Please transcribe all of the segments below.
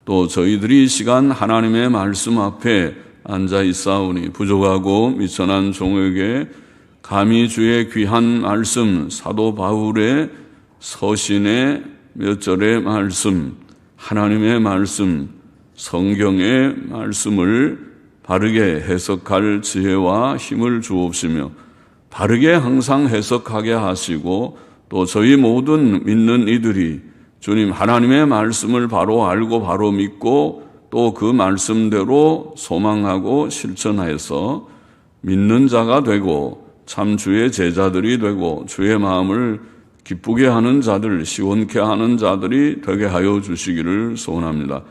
또 저희들이 이 시간 하나님의 말씀 앞에 앉아 있사오니 부족하고 미천한 종에게 감히 주의 귀한 말씀, 사도 바울의 서신의 몇 절의 말씀, 하나님의 말씀, 성경의 말씀을 바르게 해석할 지혜와 힘을 주옵시며 바르게 항상 해석하게 하시고 또 저희 모든 믿는 이들이 주님 하나님의 말씀을 바로 알고 바로 믿고 또 그 말씀대로 소망하고 실천해서 믿는 자가 되고 참 주의 제자들이 되고 주의 마음을 기쁘게 하는 자들, 시원케 하는 자들이 되게 하여 주시기를 소원합니다.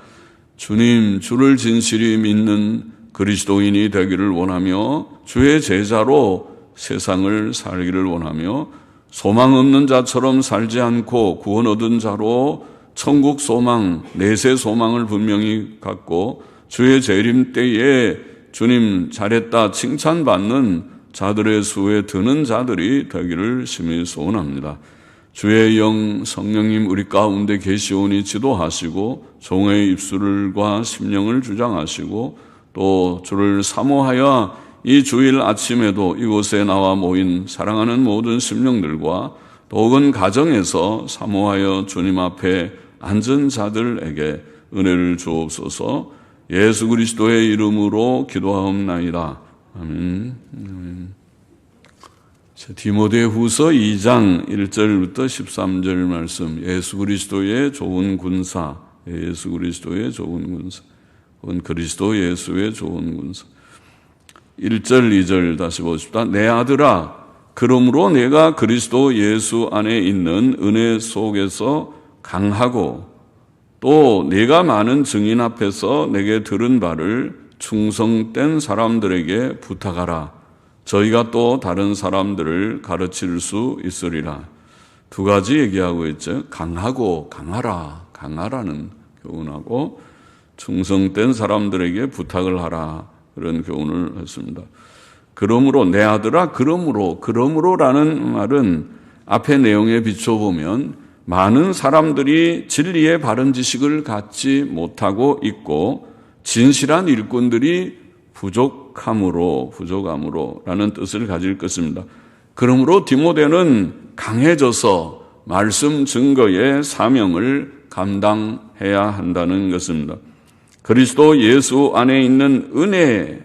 주님, 주를 진실히 믿는 그리스도인이 되기를 원하며 주의 제자로 세상을 살기를 원하며 소망 없는 자처럼 살지 않고 구원 얻은 자로 천국 소망, 내세 소망을 분명히 갖고 주의 재림 때에 주님 잘했다 칭찬받는 자들의 수에 드는 자들이 되기를 심히 소원합니다. 주의 영 성령님 우리 가운데 계시오니 지도하시고 종의 입술과 심령을 주장하시고 또 주를 사모하여 이 주일 아침에도 이곳에 나와 모인 사랑하는 모든 심령들과 또 혹은 가정에서 사모하여 주님 앞에 앉은 자들에게 은혜를 주옵소서. 예수 그리스도의 이름으로 기도하옵나이다. 아멘. 디모데후서 2장 1절부터 13절 말씀. 예수 그리스도의 좋은 군사, 예수 그리스도의 좋은 군사, 혹은 그리스도 예수의 좋은 군사. 1절 2절 다시 보십시다. 내 아들아, 그러므로 내가 그리스도 예수 안에 있는 은혜 속에서 강하고 또 내가 많은 증인 앞에서 내게 들은 바를 충성된 사람들에게 부탁하라. 저희가 또 다른 사람들을 가르칠 수 있으리라. 두 가지 얘기하고 있죠. 강하고 강하라. 강하라는 교훈하고 충성된 사람들에게 부탁을 하라. 그런 교훈을 했습니다. 그러므로 내 아들아 그러므로라는 말은 앞의 내용에 비춰보면 많은 사람들이 진리의 바른 지식을 갖지 못하고 있고 진실한 일꾼들이 부족함으로 라는 뜻을 가질 것입니다. 그러므로 디모데는 강해져서 말씀 증거의 사명을 감당해야 한다는 것입니다. 그리스도 예수 안에 있는 은혜,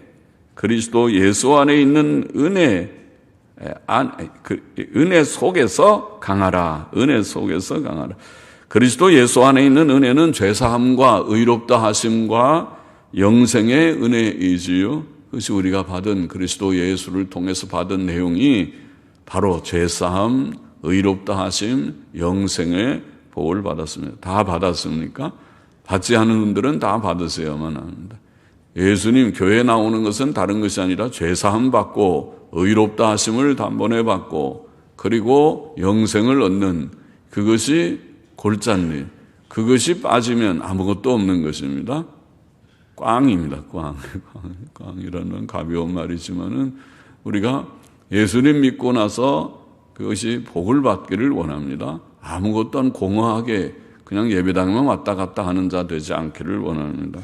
은혜 속에서 강하라. 그리스도 예수 안에 있는 은혜는 죄사함과 의롭다 하심과 영생의 은혜이지요. 그것이 우리가 받은 그리스도 예수를 통해서 받은 내용이 바로 죄사함, 의롭다 하심, 영생의 복을 받았습니다. 다 받았습니까? 받지 않은 분들은 다 받으셔야만 합니다. 예수님 교회 나오는 것은 다른 것이 아니라 죄사함 받고 의롭다 하심을 단번에 받고 그리고 영생을 얻는 그것이 골짜리, 그것이 빠지면 아무것도 없는 것입니다. 꽝입니다. 꽝이라는 가벼운 말이지만은 우리가 예수님 믿고 나서 그것이 복을 받기를 원합니다. 아무것도 안 공허하게 그냥 예배당만 왔다 갔다 하는 자 되지 않기를 원합니다.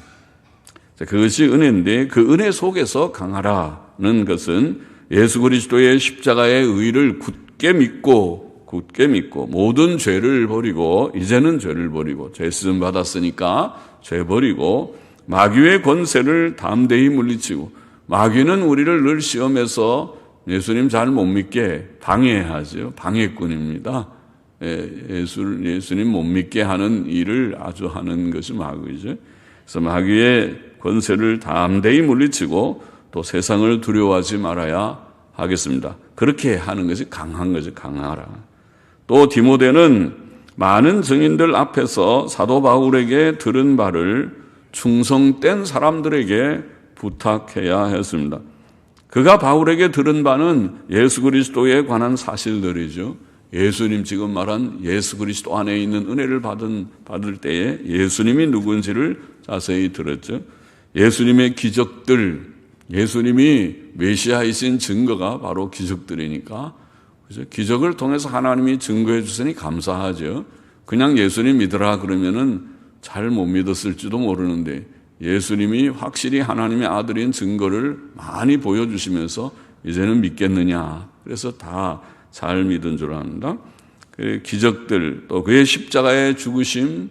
그것이 은혜인데 그 은혜 속에서 강하라는 것은 예수 그리스도의 십자가의 의를 굳게 믿고 모든 죄를 버리고 이제는 죄를 버리고 죄 씻음 받았으니까 죄 버리고 마귀의 권세를 담대히 물리치고 마귀는 우리를 늘 시험해서 예수님 잘 못 믿게 방해하죠. 방해꾼입니다. 예수님 못 믿게 하는 일을 아주 하는 것이 마귀죠. 그래서 마귀의 권세를 담대히 물리치고 또 세상을 두려워하지 말아야 하겠습니다. 그렇게 하는 것이 강한 거죠. 강하라. 또 디모데는 많은 증인들 앞에서 사도 바울에게 들은 바를 충성된 사람들에게 부탁해야 했습니다. 그가 바울에게 들은 바는 예수 그리스도에 관한 사실들이죠. 예수님 지금 말한 예수 그리스도 안에 있는 은혜를 받을 때에 예수님이 누군지를 자세히 들었죠. 예수님의 기적들, 예수님이 메시아이신 증거가 바로 기적들이니까 그죠? 기적을 통해서 하나님이 증거해 주시니 감사하죠. 그냥 예수님 믿으라 그러면은 잘 못 믿었을지도 모르는데 예수님이 확실히 하나님의 아들인 증거를 많이 보여주시면서 이제는 믿겠느냐. 그래서 다 잘 믿은 줄 압니다. 기적들, 또 그의 십자가의 죽으심,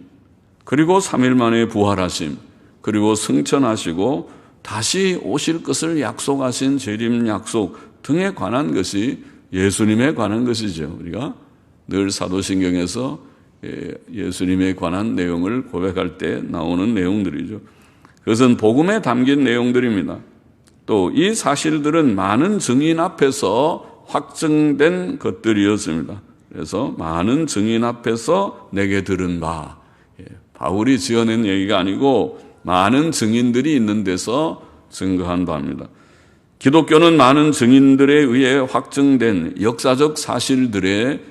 그리고 3일 만에 부활하심, 그리고 승천하시고 다시 오실 것을 약속하신 재림 약속 등에 관한 것이 예수님에 관한 것이죠. 우리가 늘 사도신경에서 예수님에 관한 내용을 고백할 때 나오는 내용들이죠. 그것은 복음에 담긴 내용들입니다. 또 이 사실들은 많은 증인 앞에서 확증된 것들이었습니다. 그래서 많은 증인 앞에서 내게 들은 바, 바울이 지어낸 얘기가 아니고 많은 증인들이 있는 데서 증거한 바입니다. 기독교는 많은 증인들에 의해 확증된 역사적 사실들에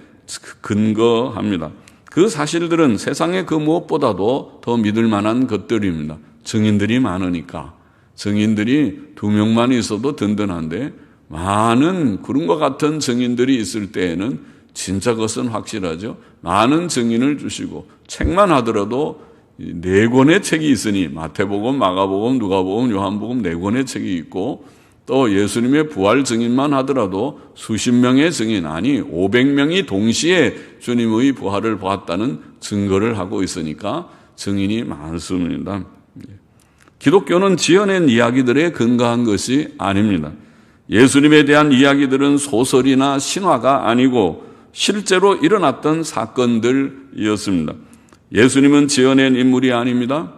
근거합니다. 그 사실들은 세상의 그 무엇보다도 더 믿을 만한 것들입니다. 증인들이 많으니까. 증인들이 2명만 있어도 든든한데 많은 구름과 같은 증인들이 있을 때에는 진짜 것은 확실하죠. 많은 증인을 주시고 책만 하더라도 4권의 책이 있으니 마태복음, 마가복음, 누가복음, 요한복음 4권의 책이 있고 또 예수님의 부활 증인만 하더라도 수십 명의 증인, 아니 500명이 동시에 주님의 부활을 보았다는 증거를 하고 있으니까 증인이 많습니다. 기독교는 지어낸 이야기들에 근거한 것이 아닙니다. 예수님에 대한 이야기들은 소설이나 신화가 아니고 실제로 일어났던 사건들이었습니다. 예수님은 지어낸 인물이 아닙니다.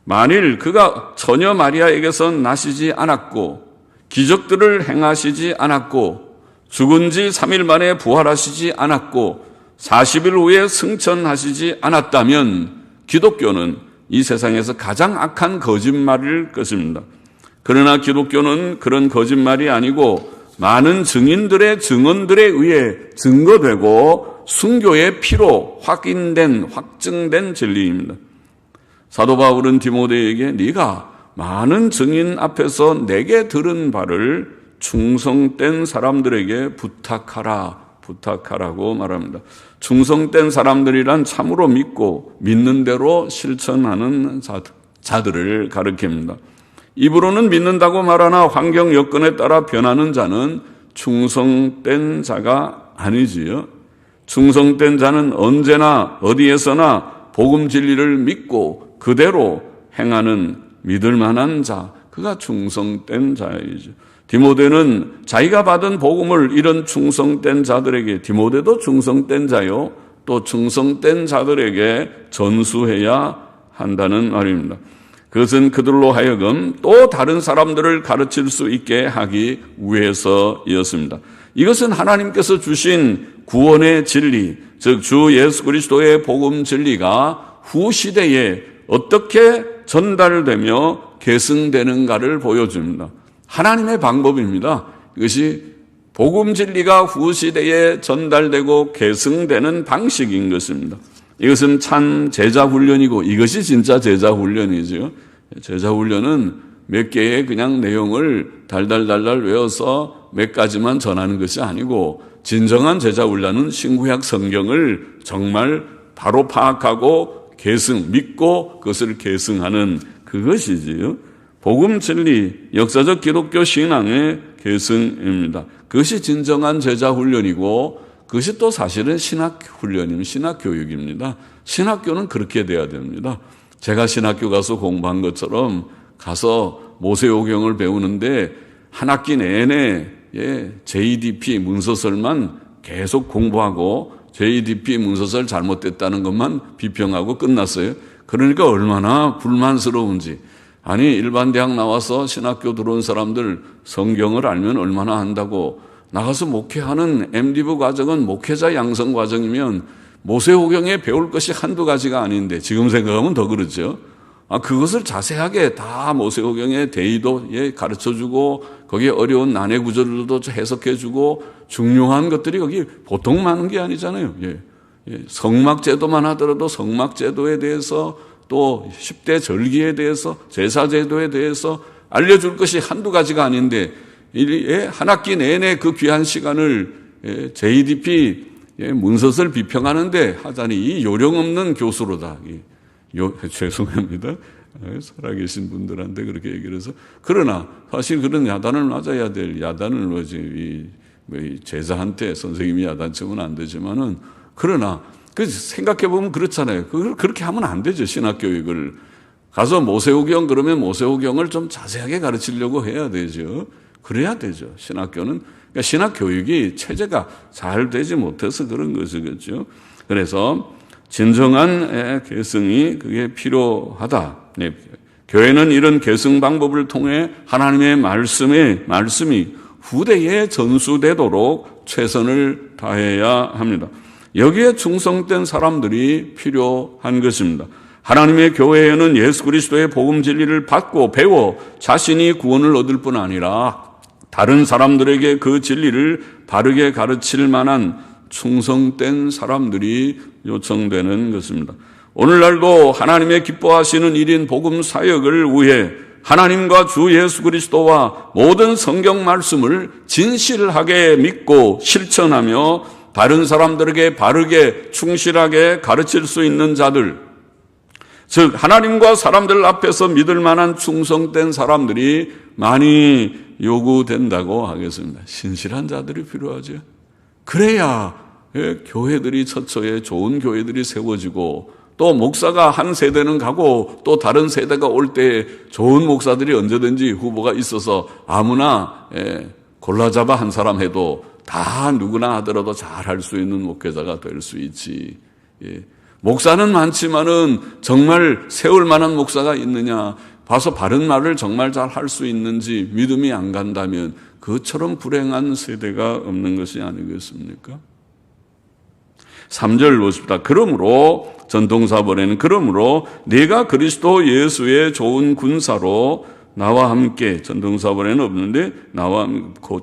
만일 그가 처녀 마리아에게선 나시지 않았고 기적들을 행하시지 않았고 죽은 지 3일 만에 부활하시지 않았고 40일 후에 승천하시지 않았다면 기독교는 이 세상에서 가장 악한 거짓말일 것입니다. 그러나 기독교는 그런 거짓말이 아니고 많은 증인들의 증언들에 의해 증거되고 순교의 피로 확증된 진리입니다. 사도 바울은 디모데에게 네가 많은 증인 앞에서 내게 들은 바를 충성된 사람들에게 부탁하라고 말합니다. 충성된 사람들이란 참으로 믿고 믿는 대로 실천하는 자들을 가리킵니다. 입으로는 믿는다고 말하나 환경 여건에 따라 변하는 자는 충성된 자가 아니지요. 충성된 자는 언제나 어디에서나 복음 진리를 믿고 그대로 행하는 믿을 만한 자, 그가 충성된 자이죠. 디모데는 자기가 받은 복음을 이런 충성된 자들에게, 디모데도 충성된 자요, 또 충성된 자들에게 전수해야 한다는 말입니다. 그것은 그들로 하여금 또 다른 사람들을 가르칠 수 있게 하기 위해서였습니다. 이것은 하나님께서 주신 구원의 진리, 즉 주 예수 그리스도의 복음 진리가 후시대에 어떻게 전달되며 계승되는가를 보여줍니다. 하나님의 방법입니다. 이것이 복음 진리가 후시대에 전달되고 계승되는 방식인 것입니다. 이것은 참 제자훈련이고 이것이 진짜 제자훈련이죠. 제자훈련은 몇 개의 그냥 내용을 달달달달 외워서 몇 가지만 전하는 것이 아니고 진정한 제자훈련은 신구약 성경을 정말 바로 파악하고 믿고 그것을 계승하는 그것이지요. 복음 진리, 역사적 기독교 신앙의 계승입니다. 그것이 진정한 제자훈련이고 그것이 또 사실은 신학훈련입니다. 신학교육입니다. 신학교는 그렇게 돼야 됩니다. 제가 신학교 가서 공부한 것처럼 가서 모세오경을 배우는데 한 학기 내내 JDP 문서설만 계속 공부하고 JDP 문서설 잘못됐다는 것만 비평하고 끝났어요. 그러니까 얼마나 불만스러운지. 아니 일반 대학 나와서 신학교 들어온 사람들 성경을 알면 얼마나 한다고. 나가서 목회하는 MDiv 과정은 목회자 양성 과정이면 모세오경에 배울 것이 한두 가지가 아닌데 지금 생각하면 더 그렇죠. 그것을 자세하게 다 모세오경의 대의도 가르쳐주고 거기에 어려운 난해 구절들도 해석해주고 중요한 것들이 거기 보통 많은 게 아니잖아요. 성막제도만 하더라도 성막제도에 대해서 또 10대 절기에 대해서 제사제도에 대해서 알려줄 것이 한두 가지가 아닌데 한 학기 내내 그 귀한 시간을 JDP 문서설 비평하는데 하자니 이 요령 없는 교수로다. 죄송합니다. 살아계신 분들한테 그렇게 얘기를 해서. 그러나 사실 그런 야단을 맞아야 될 야단을 뭐지, 이 제자한테 선생님이 야단 치면 안 되지만은, 그러나 생각해보면 그렇잖아요. 그렇게 하면 안 되죠. 신학교육을. 가서 모세오경 그러면 모세오경을 좀 자세하게 가르치려고 해야 되죠. 그래야 되죠. 신학교는. 그러니까 신학교육이 체제가 잘 되지 못해서 그런 것이겠죠. 그래서 진정한 계승이 그게 필요하다. 네. 교회는 이런 계승 방법을 통해 하나님의 말씀이 후대에 전수되도록 최선을 다해야 합니다. 여기에 충성된 사람들이 필요한 것입니다. 하나님의 교회에는 예수 그리스도의 복음 진리를 받고 배워 자신이 구원을 얻을 뿐 아니라 다른 사람들에게 그 진리를 바르게 가르칠 만한 충성된 사람들이 요청되는 것입니다. 오늘날도 하나님의 기뻐하시는 일인 복음 사역을 위해 하나님과 주 예수 그리스도와 모든 성경 말씀을 진실하게 믿고 실천하며 다른 사람들에게 바르게 충실하게 가르칠 수 있는 자들, 즉 하나님과 사람들 앞에서 믿을 만한 충성된 사람들이 많이 요구된다고 하겠습니다. 신실한 자들이 필요하죠. 그래야 교회들이 처처에 좋은 교회들이 세워지고 또 목사가 한 세대는 가고 또 다른 세대가 올 때 좋은 목사들이 언제든지 후보가 있어서 아무나 골라잡아 한 사람 해도 다 누구나 하더라도 잘할 수 있는 목회자가 될 수 있지. 목사는 많지만은 정말 세울 만한 목사가 있느냐, 봐서 바른 말을 정말 잘 할 수 있는지 믿음이 안 간다면 그처럼 불행한 세대가 없는 것이 아니겠습니까? 3절 보십시다. 그러므로 전통사본에는 그러므로 내가 그리스도 예수의 좋은 군사로 나와 함께, 전통사본에는 없는데 나와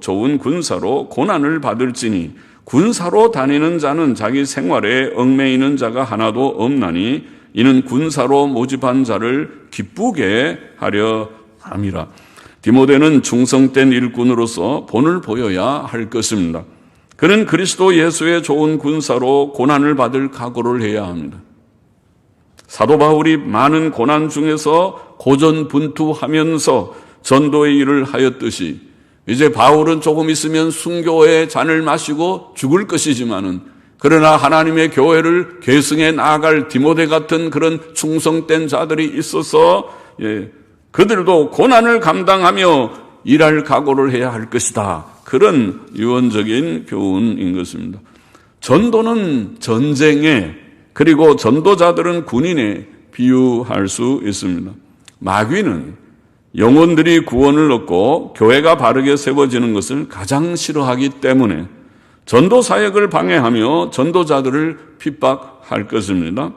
좋은 군사로 고난을 받을지니 군사로 다니는 자는 자기 생활에 얽매이는 자가 하나도 없나니 이는 군사로 모집한 자를 기쁘게 하려 함이라. 디모데는 충성된 일꾼으로서 본을 보여야 할 것입니다. 그는 그리스도 예수의 좋은 군사로 고난을 받을 각오를 해야 합니다. 사도 바울이 많은 고난 중에서 고전분투하면서 전도의 일을 하였듯이 이제 바울은 조금 있으면 순교의 잔을 마시고 죽을 것이지만은 그러나 하나님의 교회를 계승해 나아갈 디모데 같은 그런 충성된 자들이 있어서 그들도 고난을 감당하며 일할 각오를 해야 할 것이다. 그런 유언적인 교훈인 것입니다. 전도는 전쟁에, 그리고 전도자들은 군인에 비유할 수 있습니다. 마귀는 영혼들이 구원을 얻고 교회가 바르게 세워지는 것을 가장 싫어하기 때문에 전도 사역을 방해하며 전도자들을 핍박할 것입니다.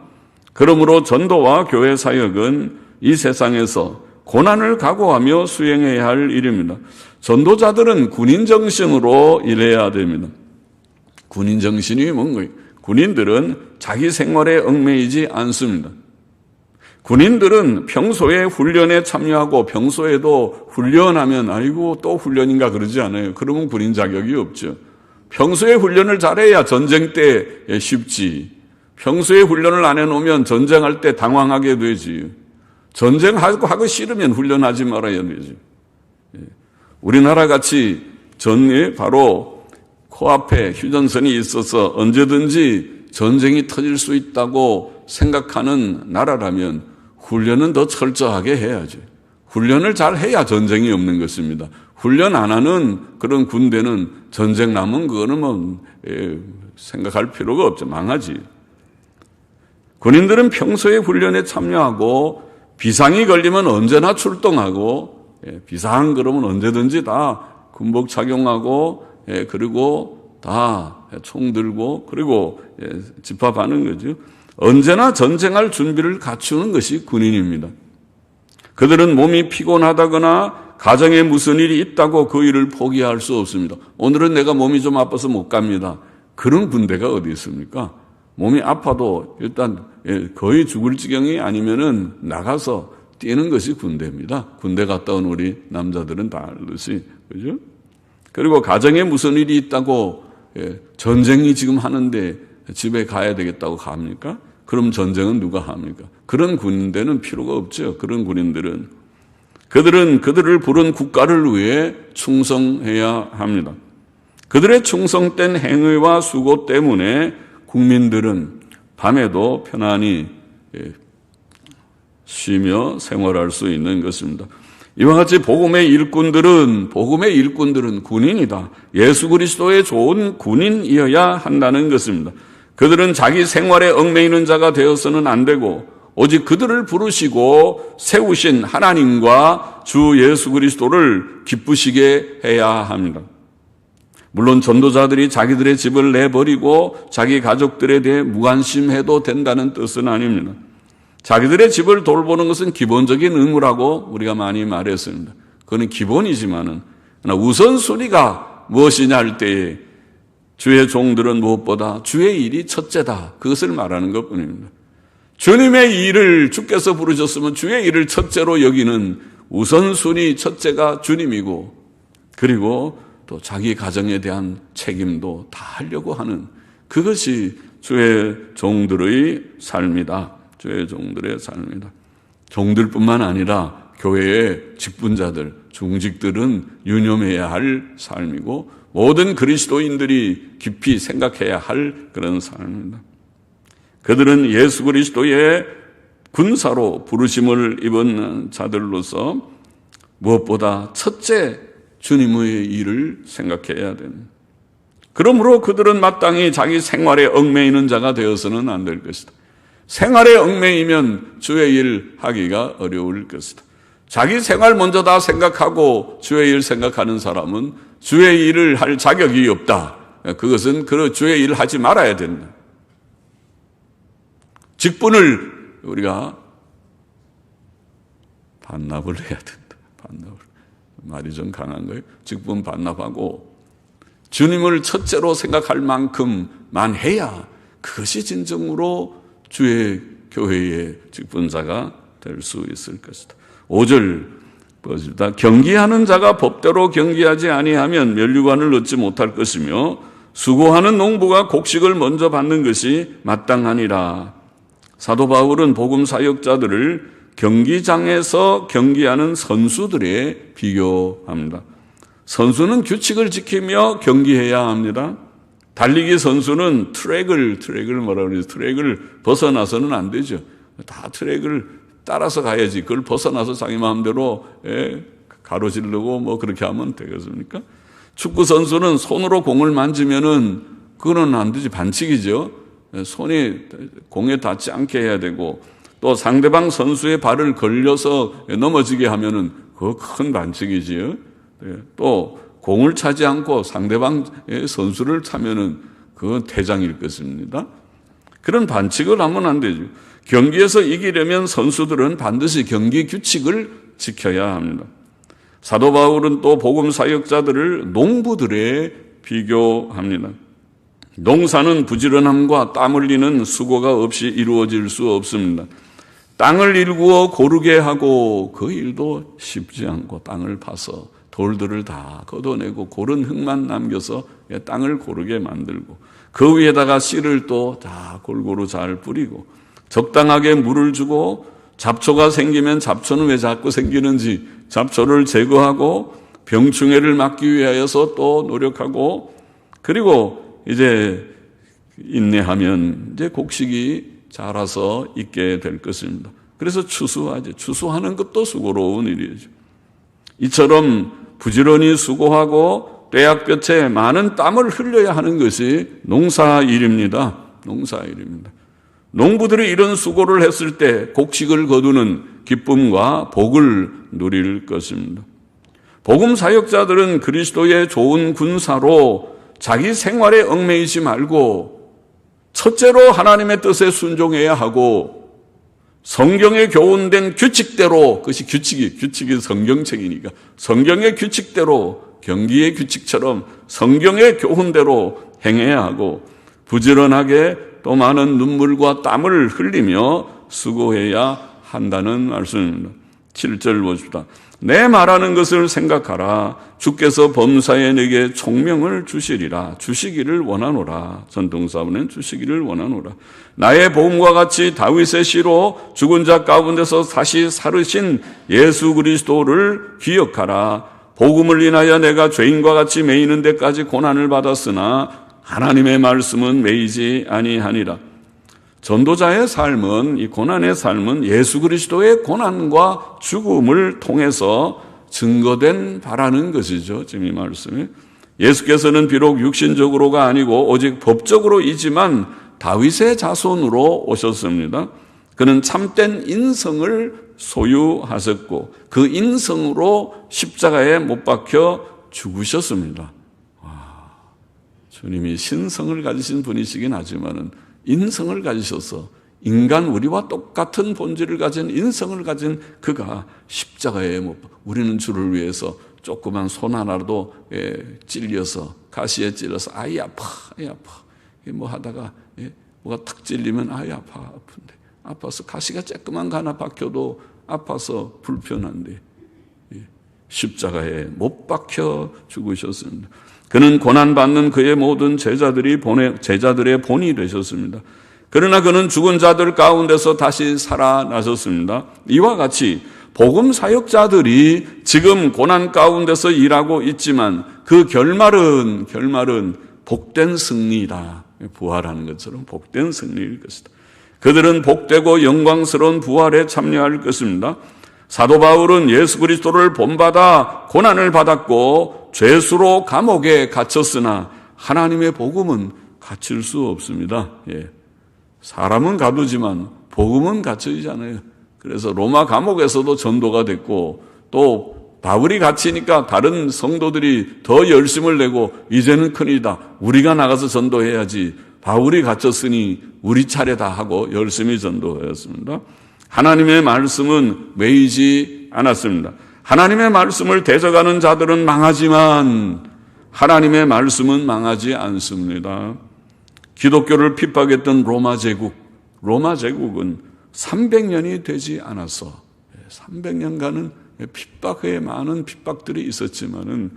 그러므로 전도와 교회 사역은 이 세상에서 고난을 각오하며 수행해야 할 일입니다. 전도자들은 군인 정신으로 일해야 됩니다. 군인 정신이 뭔가요? 군인들은 자기 생활에 얽매이지 않습니다. 군인들은 평소에 훈련에 참여하고 평소에도 훈련하면 아이고 또 훈련인가 그러지 않아요. 그러면 군인 자격이 없죠. 평소에 훈련을 잘해야 전쟁 때 쉽지. 평소에 훈련을 안 해놓으면 전쟁할 때 당황하게 되지. 전쟁하고 싫으면 훈련하지 말아야 되지. 우리나라 같이 전에 바로 코앞에 휴전선이 있어서 언제든지 전쟁이 터질 수 있다고 생각하는 나라라면 훈련은 더 철저하게 해야지. 훈련을 잘 해야 전쟁이 없는 것입니다. 훈련 안 하는 그런 군대는 전쟁 나면 그거는 뭐 생각할 필요가 없죠. 망하지. 군인들은 평소에 훈련에 참여하고 비상이 걸리면 언제나 출동하고 비상 그러면 언제든지 다 군복 착용하고 그리고 다 총 들고 그리고 집합하는 거죠. 언제나 전쟁할 준비를 갖추는 것이 군인입니다. 그들은 몸이 피곤하다거나 가정에 무슨 일이 있다고 그 일을 포기할 수 없습니다. 오늘은 내가 몸이 좀 아파서 못 갑니다. 그런 군대가 어디 있습니까? 몸이 아파도 일단 거의 죽을 지경이 아니면은 나가서 뛰는 것이 군대입니다. 군대 갔다 온 우리 남자들은 다 알듯이, 그죠? 그리고 가정에 무슨 일이 있다고 전쟁이 지금 하는데 집에 가야 되겠다고 갑니까? 그럼 전쟁은 누가 합니까? 그런 군대는 필요가 없죠. 그런 군인들은. 그들은 그들을 부른 국가를 위해 충성해야 합니다. 그들의 충성된 행위와 수고 때문에 국민들은 밤에도 편안히 쉬며 생활할 수 있는 것입니다. 이와 같이 복음의 일꾼들은 군인이다. 예수 그리스도의 좋은 군인이어야 한다는 것입니다. 그들은 자기 생활에 얽매이는 자가 되어서는 안 되고 오직 그들을 부르시고 세우신 하나님과 주 예수 그리스도를 기쁘시게 해야 합니다. 물론 전도자들이 자기들의 집을 내버리고 자기 가족들에 대해 무관심해도 된다는 뜻은 아닙니다. 자기들의 집을 돌보는 것은 기본적인 의무라고 우리가 많이 말했습니다. 그건 기본이지만은 우선순위가 무엇이냐 할 때에 주의 종들은 무엇보다 주의 일이 첫째다. 그것을 말하는 것뿐입니다. 주님의 일을 주께서 부르셨으면 주의 일을 첫째로 여기는 우선순위 첫째가 주님이고 그리고 또 자기 가정에 대한 책임도 다 하려고 하는 그것이 주의 종들의 삶이다. 주의 종들의 삶이다. 종들뿐만 아니라 교회의 직분자들, 중직들은 유념해야 할 삶이고 모든 그리스도인들이 깊이 생각해야 할 그런 삶입니다. 그들은 예수 그리스도의 군사로 부르심을 입은 자들로서 무엇보다 첫째 주님의 일을 생각해야 됩니다. 그러므로 그들은 마땅히 자기 생활에 얽매이는 자가 되어서는 안 될 것이다. 생활에 얽매이면 주의 일 하기가 어려울 것이다. 자기 생활 먼저 다 생각하고 주의 일 생각하는 사람은 주의 일을 할 자격이 없다. 그것은 주의 일을 하지 말아야 된다. 직분을 우리가 반납을 해야 된다. 반납을. 말이 좀 강한 거예요. 직분 반납하고 주님을 첫째로 생각할 만큼만 해야 그것이 진정으로 주의 교회의 직분자가 될 수 있을 것이다. 5절 보십니다. 경기하는 자가 법대로 경기하지 아니하면 면류관을 얻지 못할 것이며 수고하는 농부가 곡식을 먼저 받는 것이 마땅하니라. 사도 바울은 복음 사역자들을 경기장에서 경기하는 선수들에 비교합니다. 선수는 규칙을 지키며 경기해야 합니다. 달리기 선수는 트랙을 뭐라 그러지? 트랙을 벗어나서는 안 되죠. 다 트랙을 따라서 가야지. 그걸 벗어나서 자기 마음대로 가로지르고 뭐 그렇게 하면 되겠습니까? 축구 선수는 손으로 공을 만지면은 그거는 안 되지. 반칙이죠. 손이 공에 닿지 않게 해야 되고 또 상대방 선수의 발을 걸려서 넘어지게 하면은 그거 큰 반칙이지요. 또 공을 차지 않고 상대방의 선수를 차면은 그건 퇴장일 것입니다. 그런 반칙을 하면 안 되죠. 경기에서 이기려면 선수들은 반드시 경기 규칙을 지켜야 합니다. 사도 바울은 또 복음 사역자들을 농부들에 비교합니다. 농사는 부지런함과 땀 흘리는 수고가 없이 이루어질 수 없습니다. 땅을 일구어 고르게 하고 그 일도 쉽지 않고 땅을 파서 돌들을 다 걷어내고 고른 흙만 남겨서 땅을 고르게 만들고 그 위에다가 씨를 또 다 골고루 잘 뿌리고 적당하게 물을 주고 잡초가 생기면 잡초는 왜 자꾸 생기는지 잡초를 제거하고 병충해를 막기 위하여서 또 노력하고 그리고 이제 인내하면 이제 곡식이 자라서 있게 될 것입니다. 그래서 추수하죠. 추수하는 것도 수고로운 일이죠. 이처럼 부지런히 수고하고 떼약볕에 많은 땀을 흘려야 하는 것이 농사일입니다. 농사일입니다. 농부들이 이런 수고를 했을 때 곡식을 거두는 기쁨과 복을 누릴 것입니다. 복음 사역자들은 그리스도의 좋은 군사로 자기 생활에 얽매이지 말고 첫째로 하나님의 뜻에 순종해야 하고 성경에 교훈된 규칙대로 그것이 규칙이 성경책이니까 성경의 규칙대로 경기의 규칙처럼 성경의 교훈대로 행해야 하고 부지런하게 또 많은 눈물과 땀을 흘리며 수고해야 한다는 말씀입니다. 7절 보십시다. 내 말하는 것을 생각하라. 주께서 범사에 내게 총명을 주시리라. 주시기를 원하노라. 전동사문은 주시기를 원하노라. 나의 복음과 같이 다윗의 시로 죽은 자 가운데서 다시 살으신 예수 그리스도를 기억하라. 복음을 인하여 내가 죄인과 같이 매이는 데까지 고난을 받았으나 하나님의 말씀은 매이지 아니하니라. 전도자의 삶은, 이 고난의 삶은 예수 그리스도의 고난과 죽음을 통해서 증거된 바라는 것이죠. 지금 이 말씀이. 예수께서는 비록 육신적으로가 아니고 오직 법적으로이지만 다윗의 자손으로 오셨습니다. 그는 참된 인성을 소유하셨고 그 인성으로 십자가에 못 박혀 죽으셨습니다. 주님이 신성을 가지신 분이시긴 하지만은 인성을 가지셔서 인간 우리와 똑같은 본질을 가진 인성을 가진 그가 십자가에 못 박혀 우리는 주를 위해서 조그만 손 하나라도 찔려서 가시에 찔러서 아이 아파 뭐 하다가 뭐가 탁 찔리면 아이 아픈데 아파서 가시가 쬐끄만 거 하나 박혀도 아파서 불편한데 십자가에 못 박혀 죽으셨습니다. 그는 고난받는 그의 모든 제자들의 본이 되셨습니다. 그러나 그는 죽은 자들 가운데서 다시 살아나셨습니다. 이와 같이 복음 사역자들이 지금 고난 가운데서 일하고 있지만 그 결말은 복된 승리이다. 부활하는 것처럼 복된 승리일 것이다. 그들은 복되고 영광스러운 부활에 참여할 것입니다. 사도 바울은 예수 그리스도를 본받아 고난을 받았고 죄수로 감옥에 갇혔으나 하나님의 복음은 갇힐 수 없습니다. 사람은 가두지만 복음은 갇히지 않아요. 그래서 로마 감옥에서도 전도가 됐고 또 바울이 갇히니까 다른 성도들이 더 열심을 내고 이제는 큰일이다. 우리가 나가서 전도해야지. 바울이 갇혔으니 우리 차례다 하고 열심히 전도하였습니다. 하나님의 말씀은 매이지 않았습니다. 하나님의 말씀을 대적하는 자들은 망하지만 하나님의 말씀은 망하지 않습니다. 기독교를 핍박했던 로마 제국은 300년이 되지 않아서 300년간은 핍박에 많은 핍박들이 있었지만은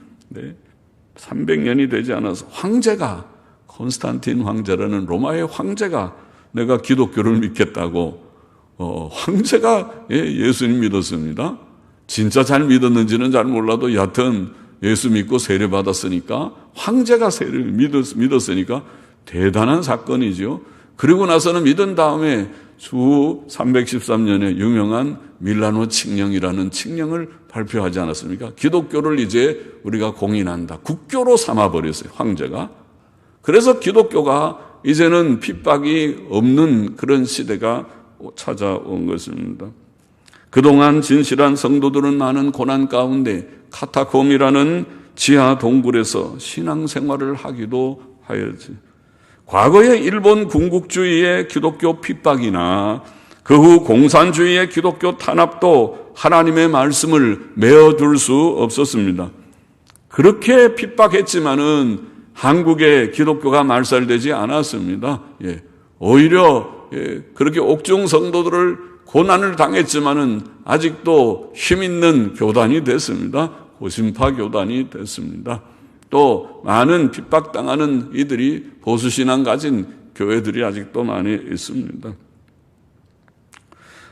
300년이 되지 않아서 황제가 콘스탄틴 황제라는 로마의 황제가 내가 기독교를 믿겠다고 황제가 예수님 믿었습니다. 진짜 잘 믿었는지는 잘 몰라도 여하튼 예수 믿고 세례 받았으니까 황제가 세례를 믿었으니까 대단한 사건이죠. 그리고 나서는 믿은 다음에 주 313년에 유명한 밀라노 칙령이라는 칙령을 발표하지 않았습니까? 기독교를 이제 우리가 공인한다. 국교로 삼아버렸어요, 황제가. 그래서 기독교가 이제는 핍박이 없는 그런 시대가 찾아온 것입니다. 그동안 진실한 성도들은 많은 고난 가운데 카타콤이라는 지하 동굴에서 신앙생활을 하기도 하였지. 과거의 일본 군국주의의 기독교 핍박이나 그 후 공산주의의 기독교 탄압도 하나님의 말씀을 메어둘 수 없었습니다. 그렇게 핍박했지만은 한국의 기독교가 말살되지 않았습니다. 오히려 그렇게 옥중 성도들을 고난을 당했지만은 아직도 힘 있는 교단이 됐습니다. 고신파 교단이 됐습니다. 또 많은 핍박당하는 이들이 보수신앙 가진 교회들이 아직도 많이 있습니다.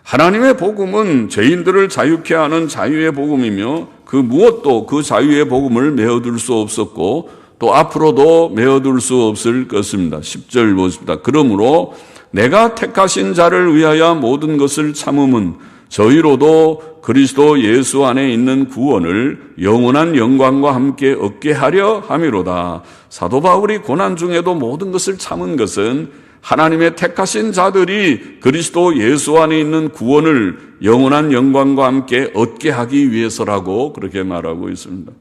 하나님의 복음은 죄인들을 자유케 하는 자유의 복음이며 그 무엇도 그 자유의 복음을 메어둘 수 없었고 또 앞으로도 메어둘 수 없을 것입니다. 10절 보십니다. 그러므로 내가 택하신 자를 위하여 모든 것을 참음은 저희로도 그리스도 예수 안에 있는 구원을 영원한 영광과 함께 얻게 하려 함이로다. 사도 바울이 고난 중에도 모든 것을 참은 것은 하나님의 택하신 자들이 그리스도 예수 안에 있는 구원을 영원한 영광과 함께 얻게 하기 위해서라고 그렇게 말하고 있습니다.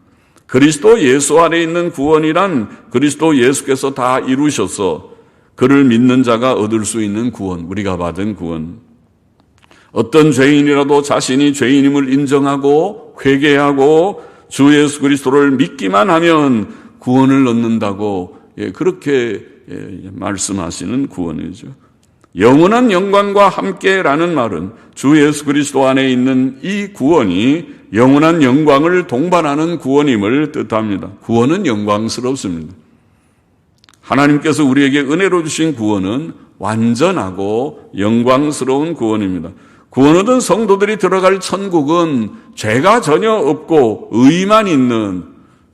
그리스도 예수 안에 있는 구원이란 그리스도 예수께서 다 이루셔서 그를 믿는 자가 얻을 수 있는 구원, 우리가 받은 구원. 어떤 죄인이라도 자신이 죄인임을 인정하고 회개하고 주 예수 그리스도를 믿기만 하면 구원을 얻는다고 그렇게 말씀하시는 구원이죠. 영원한 영광과 함께라는 말은 주 예수 그리스도 안에 있는 이 구원이 영원한 영광을 동반하는 구원임을 뜻합니다. 구원은 영광스럽습니다. 하나님께서 우리에게 은혜로 주신 구원은 완전하고 영광스러운 구원입니다. 구원 얻은 성도들이 들어갈 천국은 죄가 전혀 없고 의만 있는,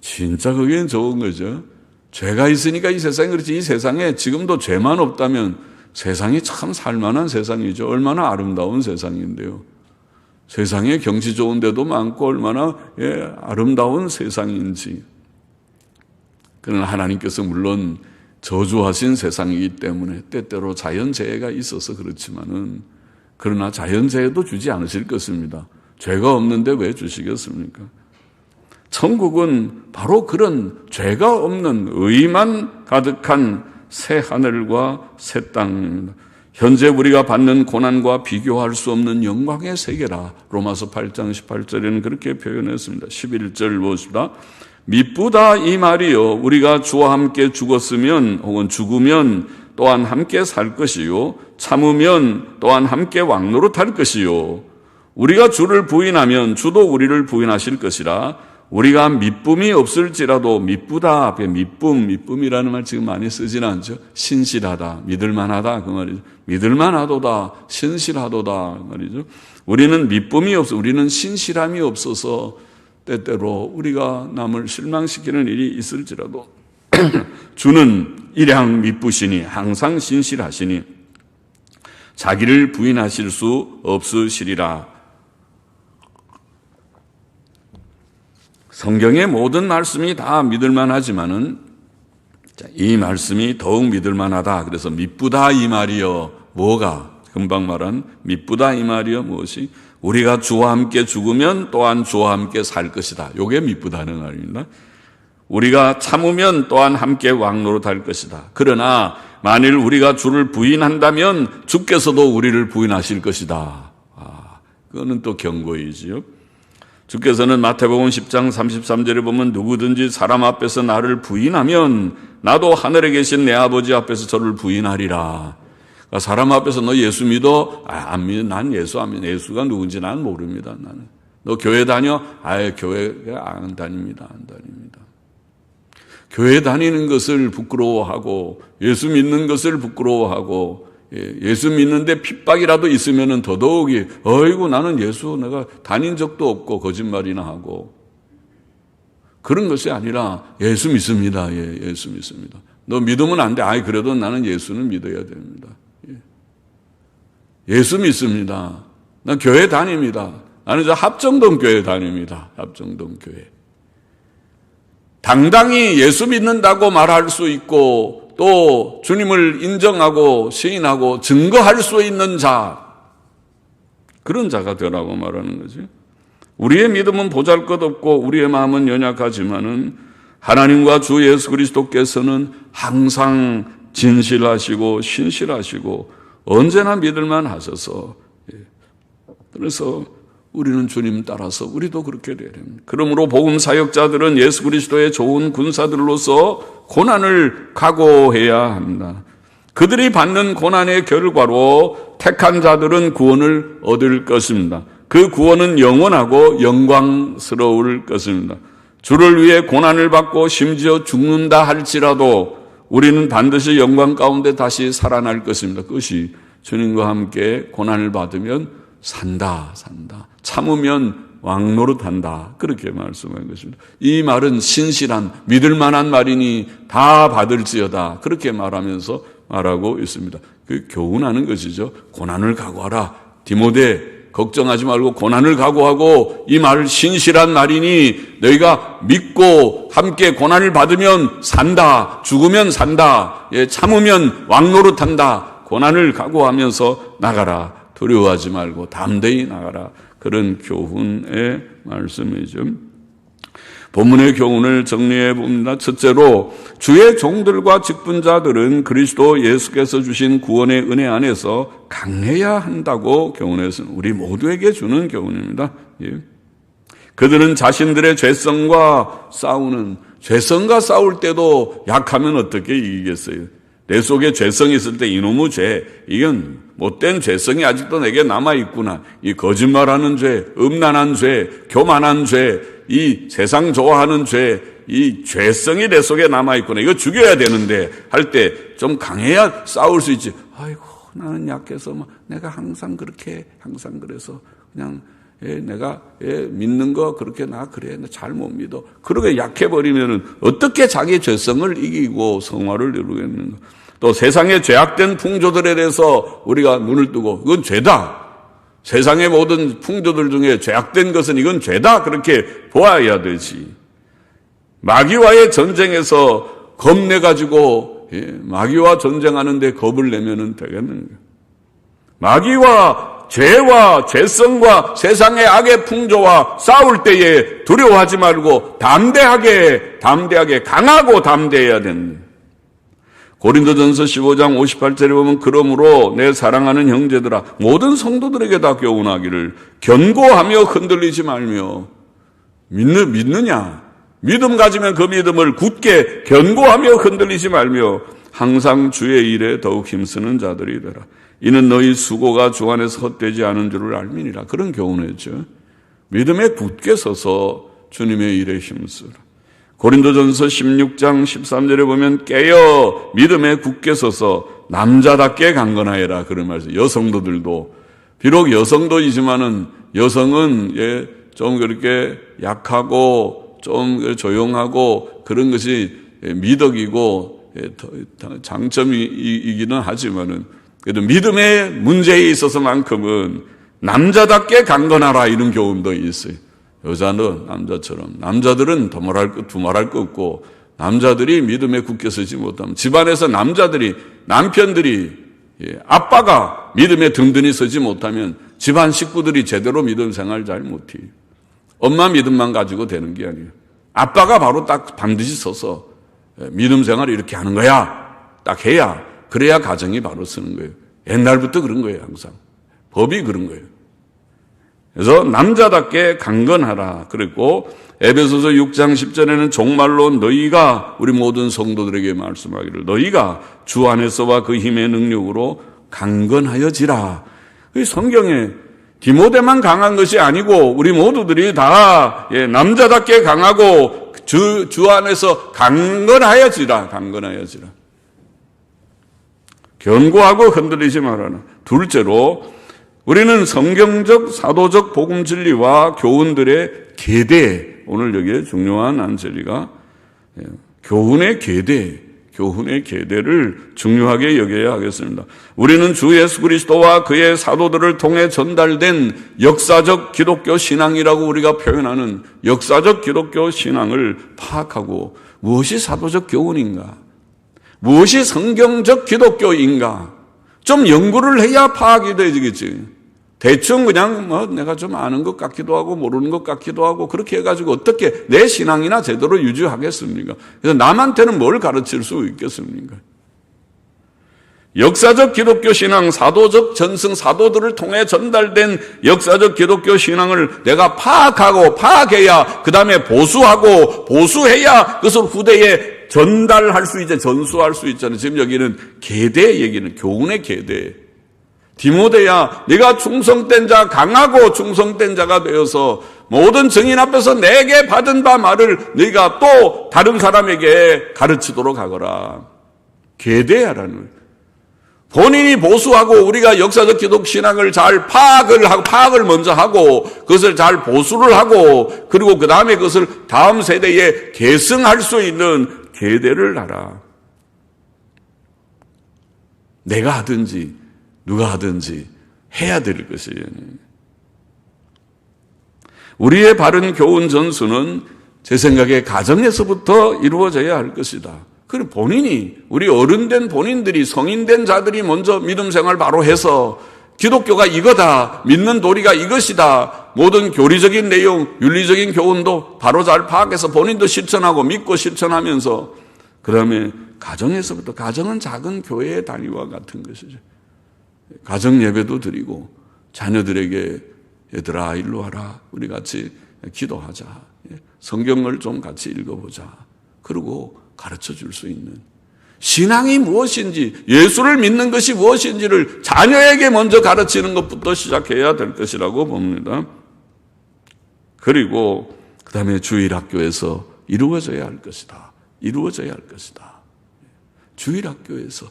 진짜 그게 좋은 거죠. 죄가 있으니까 이 세상이 그렇지, 이 세상에 지금도 죄만 없다면 세상이 참 살만한 세상이죠. 얼마나 아름다운 세상인데요. 세상에 경치 좋은 데도 많고 얼마나 아름다운 세상인지. 그러나 하나님께서 물론 저주하신 세상이기 때문에 때때로 자연재해가 있어서 그렇지만은, 그러나 자연재해도 주지 않으실 것입니다. 죄가 없는데 왜 주시겠습니까? 천국은 바로 그런 죄가 없는 의만 가득한 새 하늘과 새 땅입니다. 현재 우리가 받는 고난과 비교할 수 없는 영광의 세계라. 로마서 8장 18절에는 그렇게 표현했습니다. 11절 보십시다. 미쁘다 이 말이요, 우리가 주와 함께 죽었으면 혹은 죽으면 또한 함께 살 것이요, 참으면 또한 함께 왕노릇할 것이요, 우리가 주를 부인하면 주도 우리를 부인하실 것이라. 우리가 미쁨이 없을지라도, 미쁘다 앞에 미쁨이라는 말 지금 많이 쓰지는 않죠. 신실하다, 믿을만하다 그 말이죠. 믿을만하도다, 신실하도다 그 말이죠. 우리는 미쁨이 없어, 우리는 신실함이 없어서 때때로 우리가 남을 실망시키는 일이 있을지라도 주는 일양 미쁘시니 항상 신실하시니 자기를 부인하실 수 없으시리라. 성경의 모든 말씀이 다 믿을만하지만은 이 말씀이 더욱 믿을만하다. 그래서 미쁘다 이 말이여, 뭐가? 금방 말한 미쁘다 이 말이여 무엇이? 우리가 주와 함께 죽으면 또한 주와 함께 살 것이다. 이게 미쁘다는 말입니다. 우리가 참으면 또한 함께 왕노릇할 것이다. 그러나 만일 우리가 주를 부인한다면 주께서도 우리를 부인하실 것이다. 그거는 또 경고이지요. 주께서는 마태복음 10장 33절에 보면 누구든지 사람 앞에서 나를 부인하면 나도 하늘에 계신 내 아버지 앞에서 저를 부인하리라. 그러니까 사람 앞에서 너 예수 믿어? 안 믿어. 난 예수 안 믿어. 예수가 누군지 난 모릅니다. 나는. 너 교회 다녀? 교회 안 다닙니다. 안 다닙니다. 교회 다니는 것을 부끄러워하고 예수 믿는 것을 부끄러워하고 예수 믿는데 핍박이라도 있으면은 더더욱이 어이구 나는 예수 내가 다닌 적도 없고 거짓말이나 하고, 그런 것이 아니라 예수 믿습니다. 예수 믿습니다. 너 믿으면 안 돼. 그래도 나는 예수는 믿어야 됩니다. 예수 믿습니다. 난 교회 다닙니다. 나는 저 합정동 교회 다닙니다. 합정동 교회. 당당히 예수 믿는다고 말할 수 있고 또 주님을 인정하고 시인하고 증거할 수 있는 자, 그런 자가 되라고 말하는 거지. 우리의 믿음은 보잘것없고 우리의 마음은 연약하지만은 하나님과 주 예수 그리스도께서는 항상 진실하시고 신실하시고 언제나 믿을만 하셔서, 그래서 우리는 주님 따라서 우리도 그렇게 되야 됩니다. 그러므로 복음 사역자들은 예수 그리스도의 좋은 군사들로서 고난을 각오해야 합니다. 그들이 받는 고난의 결과로 택한 자들은 구원을 얻을 것입니다. 그 구원은 영원하고 영광스러울 것입니다. 주를 위해 고난을 받고 심지어 죽는다 할지라도 우리는 반드시 영광 가운데 다시 살아날 것입니다. 그것이 주님과 함께 고난을 받으면 산다. 참으면 왕노릇한다. 그렇게 말씀한 것입니다. 이 말은 신실한 믿을 만한 말이니 다 받을지어다. 그렇게 말하면서 말하고 있습니다. 그 교훈하는 것이죠. 고난을 각오하라. 디모데 걱정하지 말고 고난을 각오하고 이 말을 신실한 말이니 너희가 믿고 함께 고난을 받으면 산다. 죽으면 산다. 참으면 왕노릇한다. 고난을 각오하면서 나가라. 두려워하지 말고 담대히 나가라. 그런 교훈의 말씀이죠. 본문의 교훈을 정리해 봅니다. 첫째로 주의 종들과 직분자들은 그리스도 예수께서 주신 구원의 은혜 안에서 강해야 한다고 교훈했습니다. 우리 모두에게 주는 교훈입니다. 그들은 자신들의 죄성과 싸울 때도 약하면 어떻게 이기겠어요? 내 속에 죄성이 있을 때 이놈의 죄, 이건 못된 죄성이 아직도 내게 남아있구나. 이 거짓말하는 죄, 음란한 죄, 교만한 죄, 이 세상 좋아하는 죄, 이 죄성이 내 속에 남아있구나. 이거 죽여야 되는데 할 때 좀 강해야 싸울 수 있지. 아이고, 나는 약해서 내가 항상 그래서 그냥 내가 믿는 거 그렇게 나 잘 못 믿어. 그렇게 약해버리면은 어떻게 자기 죄성을 이기고 성화를 이루겠는가. 또 세상의 죄악된 풍조들에 대해서 우리가 눈을 뜨고 이건 죄다. 세상의 모든 풍조들 중에 죄악된 것은 이건 죄다. 그렇게 보아야 되지. 마귀와의 전쟁에서 겁내가지고 마귀와 전쟁하는데 겁을 내면은 되겠는가. 마귀와 죄와 죄성과 세상의 악의 풍조와 싸울 때에 두려워하지 말고 담대하게 강하고 담대해야 된다. 고린도전서 15장 58절에 보면 그러므로 내 사랑하는 형제들아 모든 성도들에게 다 교훈하기를 견고하며 흔들리지 말며 믿느냐? 믿음 가지면 그 믿음을 굳게 견고하며 흔들리지 말며 항상 주의 일에 더욱 힘쓰는 자들이 되라. 이는 너희 수고가 주 안에서 헛되지 않은 줄을 알미니라. 그런 교훈이죠. 믿음에 굳게 서서 주님의 일에 힘쓰라. 고린도전서 16장 13절에 보면 깨어 믿음에 굳게 서서 남자답게 강건하여라. 그런 말씀. 여성도들도 비록 여성도이지만은 여성은 좀 그렇게 약하고 좀 조용하고 그런 것이 미덕이고 장점이기는 하지만은 그래도 믿음의 문제에 있어서만큼은 남자답게 강건하라 이런 교훈도 있어요. 여자는 남자처럼. 남자들은 두말할 것 없고 남자들이 믿음에 굳게 서지 못하면 집안에서 남편들이 아빠가 믿음에 든든히 서지 못하면 집안 식구들이 제대로 믿음 생활 잘 못해요. 엄마 믿음만 가지고 되는 게 아니에요. 아빠가 바로 딱 반드시 서서 믿음 생활을 이렇게 하는 거야. 딱 해야 그래야 가정이 바로 서는 거예요. 옛날부터 그런 거예요. 항상. 법이 그런 거예요. 그래서 남자답게 강건하라 그랬고 에베소서 6장 10절에는 정말로 너희가 우리 모든 성도들에게 말씀하기를 너희가 주 안에서와 그 힘의 능력으로 강건하여지라. 성경에 디모데만 강한 것이 아니고 우리 모두들이 다 남자답게 강하고 주 안에서 강건하여지라. 견고하고 흔들리지 말아라. 둘째로 우리는 성경적 사도적 복음 진리와 교훈들의 계대, 오늘 여기에 중요한 한 진리가 교훈의 계대를 중요하게 여겨야 하겠습니다. 우리는 주 예수 그리스도와 그의 사도들을 통해 전달된 역사적 기독교 신앙이라고 우리가 표현하는 역사적 기독교 신앙을 파악하고 무엇이 사도적 교훈인가? 무엇이 성경적 기독교인가? 좀 연구를 해야 파악이 되겠지. 대충 그냥 내가 좀 아는 것 같기도 하고 모르는 것 같기도 하고 그렇게 해가지고 어떻게 내 신앙이나 제대로 유지하겠습니까? 그래서 남한테는 뭘 가르칠 수 있겠습니까? 역사적 기독교 신앙, 사도적 전승, 사도들을 통해 전달된 역사적 기독교 신앙을 내가 파악해야 그 다음에 보수해야 그것을 후대에 전달할 수 있잖아요. 전수할 수 있잖아요. 지금 여기는 계대 얘기는 교훈의 계대. 디모데야, 네가 충성된 자, 강하고 충성된 자가 되어서 모든 증인 앞에서 내게 받은 바 말을 네가 또 다른 사람에게 가르치도록 하거라. 계대하라는 거예요. 본인이 보수하고 우리가 역사적 기독 신앙을 잘 파악을 먼저 하고 그것을 잘 보수를 하고 그리고 그 다음에 그것을 다음 세대에 계승할 수 있는 계대를 하라. 내가 하든지 누가 하든지 해야 될 것이에요. 우리의 바른 교훈 전수는 제 생각에 가정에서부터 이루어져야 할 것이다. 그리고 본인이 우리 어른된 본인들이 성인된 자들이 먼저 믿음 생활 바로 해서 기독교가 이거다. 믿는 도리가 이것이다. 모든 교리적인 내용, 윤리적인 교훈도 바로 잘 파악해서 본인도 실천하고 믿고 실천하면서 그 다음에 가정에서부터 가정은 작은 교회의 단위와 같은 것이죠. 가정 예배도 드리고 자녀들에게 얘들아 일로 와라. 우리 같이 기도하자. 성경을 좀 같이 읽어보자. 그리고 가르쳐 줄 수 있는 신앙이 무엇인지, 예수를 믿는 것이 무엇인지를 자녀에게 먼저 가르치는 것부터 시작해야 될 것이라고 봅니다. 그리고 그 다음에 주일학교에서 이루어져야 할 것이다. 이루어져야 할 것이다. 주일학교에서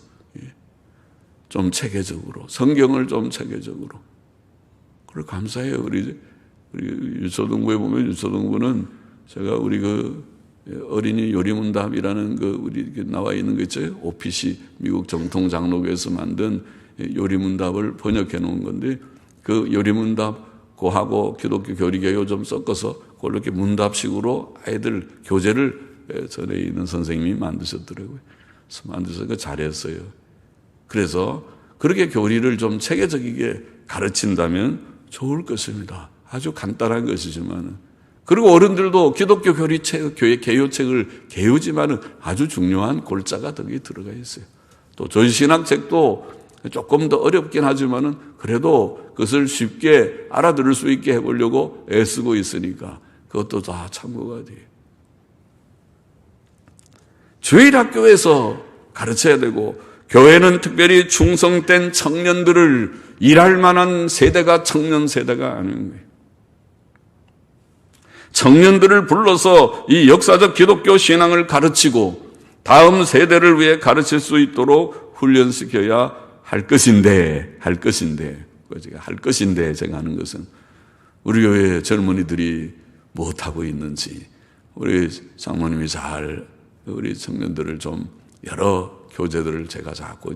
좀 체계적으로, 성경을 좀 체계적으로. 그걸 감사해요. 우리 유초등부에 보면, 유초등부는 제가 우리 어린이 요리문답이라는 우리 나와 있는 거 있죠? OPC, 미국 정통 장로교에서 만든 요리문답을 번역해 놓은 건데, 그 요리문답 고하고 기독교 교리개요 좀 섞어서 그걸 이렇게 문답식으로 아이들 교재를 전에 있는 선생님이 만드셨더라고요. 그래서 만드셔서 잘했어요. 그래서 그렇게 교리를 좀 체계적이게 가르친다면 좋을 것입니다. 아주 간단한 것이지만. 그리고 어른들도 기독교 교리책, 교회 개요책을 개요지만은 아주 중요한 골자가 거기 들어가 있어요. 또 조지신학책도 조금 더 어렵긴 하지만은 그래도 그것을 쉽게 알아들을 수 있게 해보려고 애쓰고 있으니까 그것도 다 참고가 돼요. 주일학교에서 가르쳐야 되고, 교회는 특별히 충성된 청년들을 일할 만한 세대가 청년 세대가 아닌 거예요. 청년들을 불러서 이 역사적 기독교 신앙을 가르치고 다음 세대를 위해 가르칠 수 있도록 훈련시켜야 할 것인데 제가 하는 것은 우리 교회 젊은이들이 무엇하고 있는지, 우리 장모님이 우리 청년들을 좀 여러 교재들을 제가 자꾸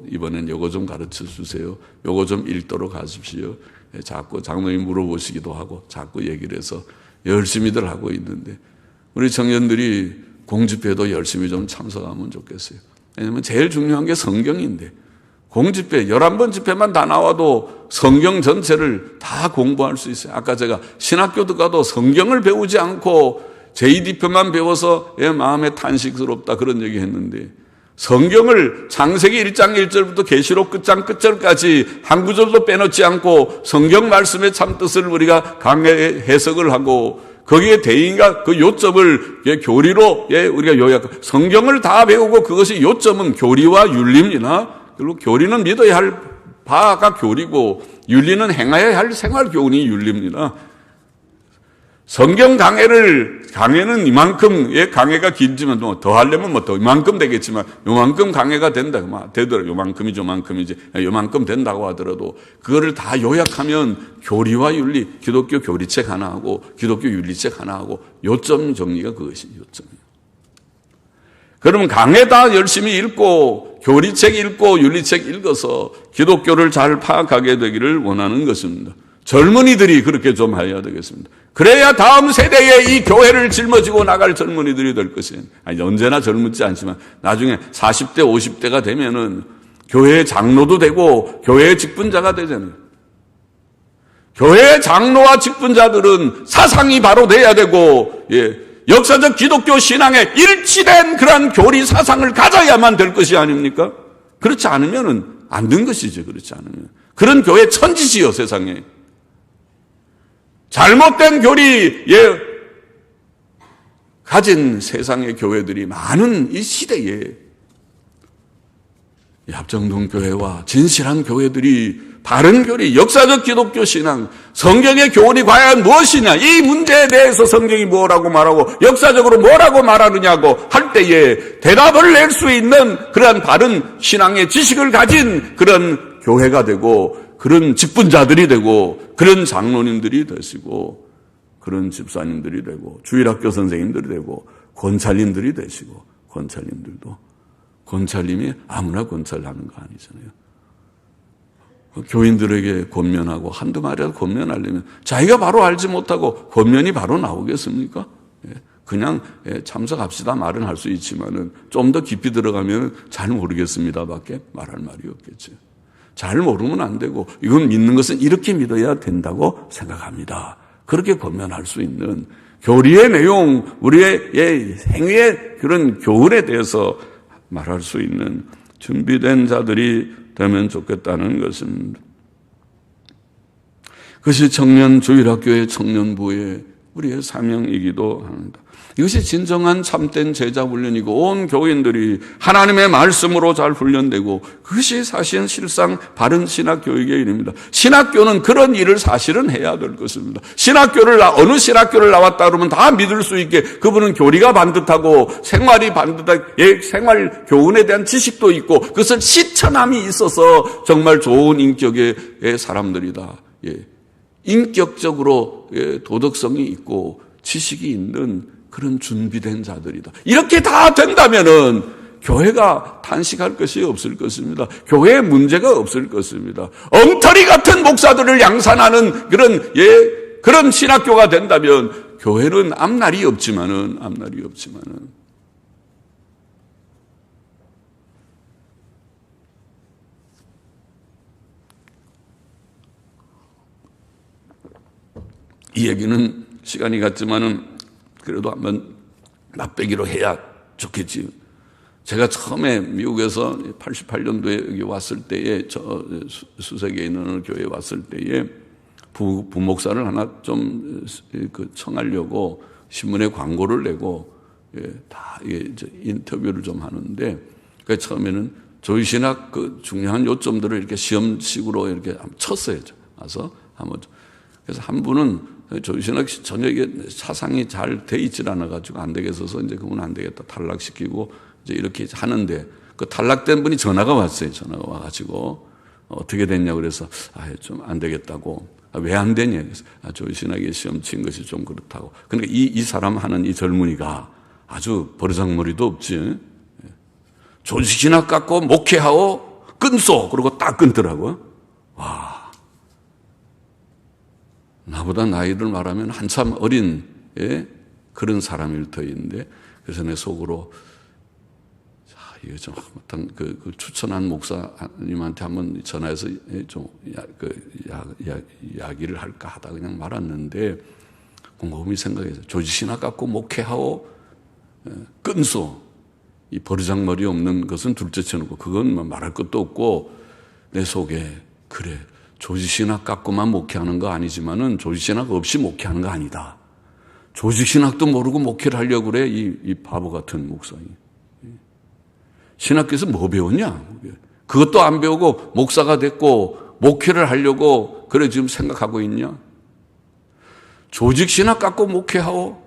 이번엔 요거 좀 가르쳐 주세요. 요거 좀 읽도록 하십시오. 자꾸 장로님 물어보시기도 하고 자꾸 얘기를 해서 열심히들 하고 있는데, 우리 청년들이 공집회도 열심히 좀 참석하면 좋겠어요. 왜냐하면 제일 중요한 게 성경인데, 공집회 11번 집회만 다 나와도 성경 전체를 다 공부할 수 있어요. 아까 제가 신학교도 가도 성경을 배우지 않고 JD표만 배워서 마음에 탄식스럽다 그런 얘기 했는데, 성경을 창세기 1장 1절부터 계시록 끝장 끝절까지 한 구절도 빼놓지 않고 성경 말씀의 참뜻을 우리가 강하게 해석을 하고, 거기에 대인과 그 요점을 교리로 우리가 요약, 성경을 다 배우고 그것이 요점은 교리와 윤리입니다. 그리고 교리는 믿어야 할 바가 교리고 윤리는 행해야 할 생활 교훈이 윤리입니다. 성경 강해는 이만큼, 강해가 길지만 더 하려면 더 이만큼 되겠지만 요만큼 강해가 되더라도 요만큼 된다고 하더라도 그거를 다 요약하면 교리와 윤리, 기독교 교리책 하나 하고 기독교 윤리책 하나 하고 요점 정리가 그것이 요점이에요. 그러면 강해 다 열심히 읽고 교리책 읽고 윤리책 읽어서 기독교를 잘 파악하게 되기를 원하는 것입니다. 젊은이들이 그렇게 좀 해야 되겠습니다. 그래야 다음 세대에 이 교회를 짊어지고 나갈 젊은이들이 될 것이에요. 언제나 젊지 않지만 나중에 40대, 50대가 되면은 교회의 장로도 되고 교회의 직분자가 되잖아요. 교회의 장로와 직분자들은 사상이 바로 돼야 되고, 역사적 기독교 신앙에 일치된 그러한 교리 사상을 가져야만 될 것이 아닙니까? 그렇지 않으면은 안 된 것이죠. 그렇지 않으면. 그런 교회 천지지요, 세상에. 잘못된 교리에 가진 세상의 교회들이 많은 이 시대에 합정동 교회와 진실한 교회들이 바른 교리, 역사적 기독교 신앙, 성경의 교훈이 과연 무엇이냐, 이 문제에 대해서 성경이 뭐라고 말하고 역사적으로 뭐라고 말하느냐고 할 때에 대답을 낼 수 있는 그러한 바른 신앙의 지식을 가진 그런 교회가 되고, 그런 직분자들이 되고, 그런 장로님들이 되시고, 그런 집사님들이 되고, 주일학교 선생님들이 되고, 권찰님들이 되시고, 권찰님이 아무나 권찰하는 거 아니잖아요. 교인들에게 권면하고 한두 마디라도 권면하려면 자기가 바로 알지 못하고 권면이 바로 나오겠습니까? 그냥 참석합시다 말은 할 수 있지만은 좀 더 깊이 들어가면 잘 모르겠습니다밖에 말할 말이 없겠죠. 잘 모르면 안 되고, 이건 믿는 것은 이렇게 믿어야 된다고 생각합니다. 그렇게 권면할 수 있는 교리의 내용, 우리의 행위의 그런 교훈에 대해서 말할 수 있는 준비된 자들이 되면 좋겠다는 것입니다. 그것이 청년 주일학교의 청년부의 우리의 사명이기도 합니다. 이것이 진정한 참된 제자 훈련이고 온 교인들이 하나님의 말씀으로 잘 훈련되고 그것이 사실은 실상 바른 신학교육의 일입니다. 신학교는 그런 일을 사실은 해야 될 것입니다. 어느 신학교를 나왔다 그러면 다 믿을 수 있게 그분은 교리가 반듯하고 생활이 반듯하게 생활 교훈에 대한 지식도 있고 그것은 실천함이 있어서 정말 좋은 인격의 사람들이다. 인격적으로 도덕성이 있고 지식이 있는 그런 준비된 자들이다. 이렇게 다 된다면은 교회가 탄식할 것이 없을 것입니다. 교회에 문제가 없을 것입니다. 엉터리 같은 목사들을 양산하는 그런 신학교가 된다면 교회는 앞날이 없지만은 이 얘기는 시간이 갔지만은 그래도 한번 맛배기로 해야 좋겠지. 제가 처음에 미국에서 88년도에 여기 왔을 때에 수색에 있는 어느 교회에 왔을 때에 부목사를 하나 좀 청하려고 신문에 광고를 내고 다 인터뷰를 좀 하는데 그 처음에는 조이신학 그 중요한 요점들을 이렇게 시험식으로 이렇게 쳤어요. 와서 한번 그래서 한 분은 조이신학 전혀 이게 사상이 잘 돼 있질 않아가지고 안 되겠어서 이제 그건 안 되겠다 탈락시키고 이제 이렇게 하는데 그 탈락된 분이 전화가 왔어요. 전화가 와가지고 어떻게 됐냐 그래서 좀 안 되겠다고 왜 안 되냐 그래서 조이신학이 시험 친 것이 좀 그렇다고. 그러니까 이 사람 하는 이 젊은이가 아주 버르장머리도 없지. 조이신학 갖고 목회하고 끊소 그러고 딱 끊더라고요. 와. 나보다 나이를 말하면 한참 어린 그런 사람일 터인데 그래서 내 속으로 이거 좀 그 추천한 목사님한테 한번 전화해서 좀 이야기를 할까 하다 그냥 말았는데 곰곰이 생각해서 조지신학 갖고 목회하고 끈소 이 버르장머리 없는 것은 둘째쳐놓고 그건 말할 것도 없고 내 속에 그래. 조직신학 갖고만 목회하는 거 아니지만은 조직신학 없이 목회하는 거 아니다. 조직신학도 모르고 목회를 하려고 그래. 이 바보 같은 목사님. 신학교에서 뭐 배웠냐? 그것도 안 배우고 목사가 됐고 목회를 하려고 그래 지금 생각하고 있냐? 조직신학 갖고 목회하고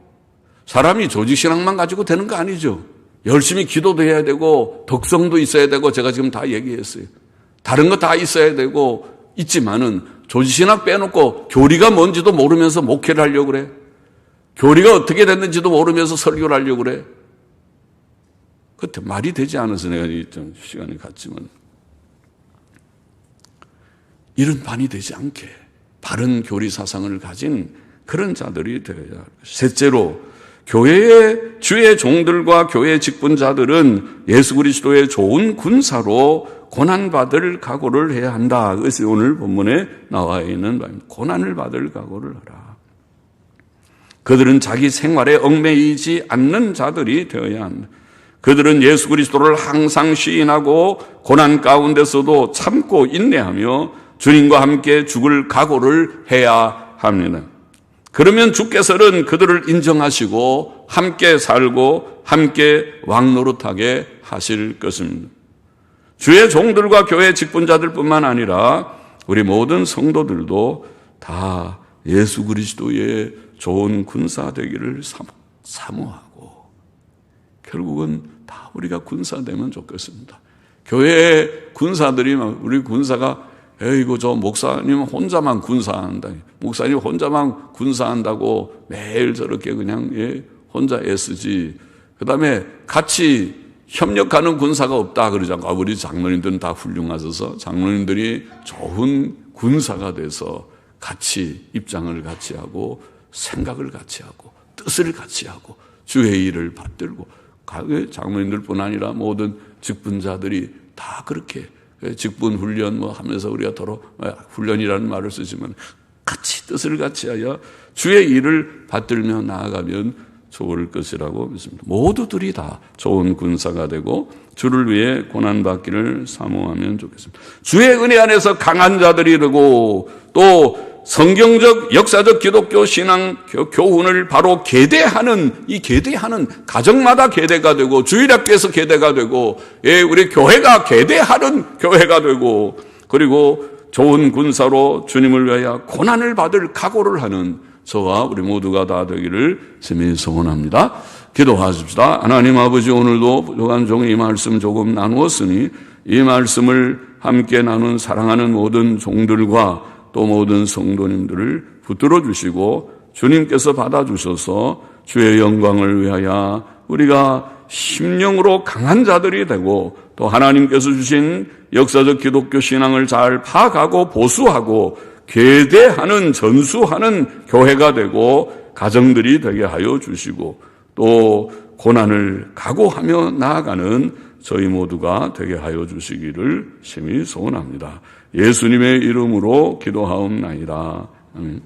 사람이 조직신학만 가지고 되는 거 아니죠. 열심히 기도도 해야 되고 덕성도 있어야 되고 제가 지금 다 얘기했어요. 다른 거 다 있어야 되고 있지만은 조직신학 빼놓고 교리가 뭔지도 모르면서 목회를 하려고 그래. 교리가 어떻게 됐는지도 모르면서 설교를 하려고 그래. 그때 말이 되지 않아서 내가 좀 시간이 갔지만 이런 반이 되지 않게 바른 교리 사상을 가진 그런 자들이 되어야. 셋째로 교회의 주의 종들과 교회 직분자들은 예수 그리스도의 좋은 군사로 고난받을 각오를 해야 한다. 그것이 오늘 본문에 나와 있는 바입니다. 고난을 받을 각오를 하라. 그들은 자기 생활에 얽매이지 않는 자들이 되어야 한다. 그들은 예수 그리스도를 항상 시인하고 고난 가운데서도 참고 인내하며 주님과 함께 죽을 각오를 해야 합니다. 그러면 주께서는 그들을 인정하시고 함께 살고 함께 왕노릇하게 하실 것입니다. 주의 종들과 교회 직분자들뿐만 아니라 우리 모든 성도들도 다 예수 그리스도의 좋은 군사 되기를 사모하고 결국은 다 우리가 군사 되면 좋겠습니다. 교회 군사들이 우리 군사가 에이고 저 목사님 혼자만 군사한다. 목사님 혼자만 군사한다고 매일 저렇게 그냥 혼자 애쓰지. 그다음에 같이 협력하는 군사가 없다 그러잖아. 우리 장로님들은 다 훌륭하셔서 장로님들이 좋은 군사가 돼서 같이 입장을 같이 하고 생각을 같이 하고 뜻을 같이 하고 주의 일을 받들고 장로님들뿐 아니라 모든 직분자들이 다 그렇게 직분 훈련 하면서 우리가 더러 훈련이라는 말을 쓰지만 같이 뜻을 같이 하여 주의 일을 받들며 나아가면 좋을 것이라고 믿습니다. 모두들이 다 좋은 군사가 되고 주를 위해 고난받기를 사모하면 좋겠습니다. 주의 은혜 안에서 강한 자들이 되고 또 성경적 역사적 기독교 신앙 교훈을 바로 계대하는, 이 계대하는 가정마다 계대가 되고 주일학교에서 계대가 되고 우리 교회가 계대하는 교회가 되고, 그리고 좋은 군사로 주님을 위하여 고난을 받을 각오를 하는 저와 우리 모두가 다 되기를 심히 소원합니다. 기도하십시다. 하나님 아버지, 오늘도 부족한 종의 이 말씀 조금 나누었으니 이 말씀을 함께 나눈 사랑하는 모든 종들과 또 모든 성도님들을 붙들어 주시고 주님께서 받아주셔서 주의 영광을 위하여 우리가 심령으로 강한 자들이 되고, 또 하나님께서 주신 역사적 기독교 신앙을 잘 파악하고 보수하고 계대하는, 전수하는 교회가 되고 가정들이 되게 하여 주시고, 또 고난을 각오하며 나아가는 저희 모두가 되게 하여 주시기를 심히 소원합니다. 예수님의 이름으로 기도하옵나이다. 아멘.